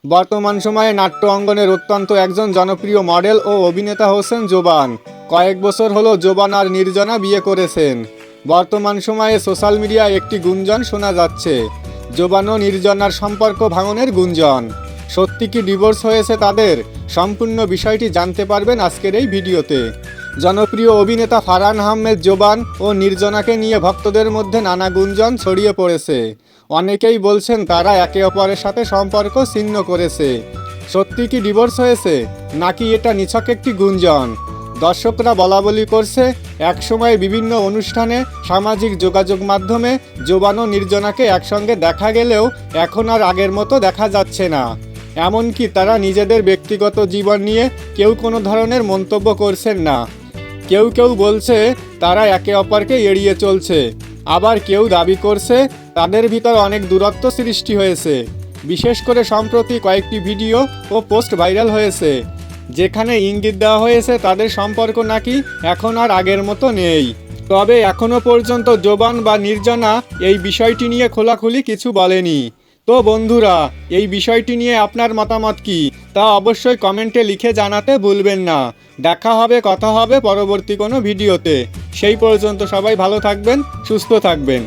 বর্তমান সময়ে নাট্য অঙ্গনের অত্যন্ত একজন জনপ্রিয় মডেল ও অভিনেতা হচ্ছেন জোবান। কয়েক বছর হলো জোবান আর নির্জনা বিয়ে করেছেন। বর্তমান সময়ে সোশ্যাল মিডিয়ায় একটি গুঞ্জন শোনা যাচ্ছে, জোবান ও নির্জনার সম্পর্ক ভাঙনের গুঞ্জন। সত্যি কি ডিভোর্স হয়েছে তাদের? সম্পূর্ণ বিষয়টি জানতে পারবেন আজকের এই ভিডিওতে। জনপ্রিয় অভিনেতা ফারহান আহমেদ জোবান ও নির্জনাকে নিয়ে ভক্তদের মধ্যে নানা গুঞ্জন ছড়িয়ে পড়েছে। অনেকেই বলছেন তারা একে অপরের সাথে সম্পর্ক ছিন্ন করেছে। সত্যি কি ডিভোর্স হয়েছে, নাকি এটা নিছক একটি গুঞ্জন? দর্শকরা বলাবলি করছে, একসময় বিভিন্ন অনুষ্ঠানে, সামাজিক যোগাযোগ মাধ্যমে জোবান ও নির্জনাকে একসঙ্গে দেখা গেলেও এখন আর আগের মতো দেখা যাচ্ছে না। এমনকি তারা নিজেদের ব্যক্তিগত জীবন নিয়ে কেউ কোনো ধরনের মন্তব্য করছেন না। কেউ কেউ বলছে তারা একে অপরকে এড়িয়ে চলছে, আবার কেউ দাবি করছে তাদের ভিতর অনেক দূরত্ব সৃষ্টি হয়েছে। বিশেষ করে সম্প্রতি কয়েকটি ভিডিও ও পোস্ট ভাইরাল হয়েছে, যেখানে ইঙ্গিত দেওয়া হয়েছে তাদের সম্পর্ক নাকি এখন আর আগের মতো নেই। তবে এখনও পর্যন্ত জোবান বা নির্জনা এই বিষয়টি নিয়ে খোলাখুলি কিছু বলেনি। তো বন্ধুরা, এই বিষয়টি নিয়ে আপনার মতামত কি, তা অবশ্যই কমেন্টে লিখে জানাতে ভুলবেন না। দেখা হবে, কথা হবে পরবর্তী কোনো ভিডিওতে। সেই পর্যন্ত সবাই ভালো থাকবেন, সুস্থ থাকবেন।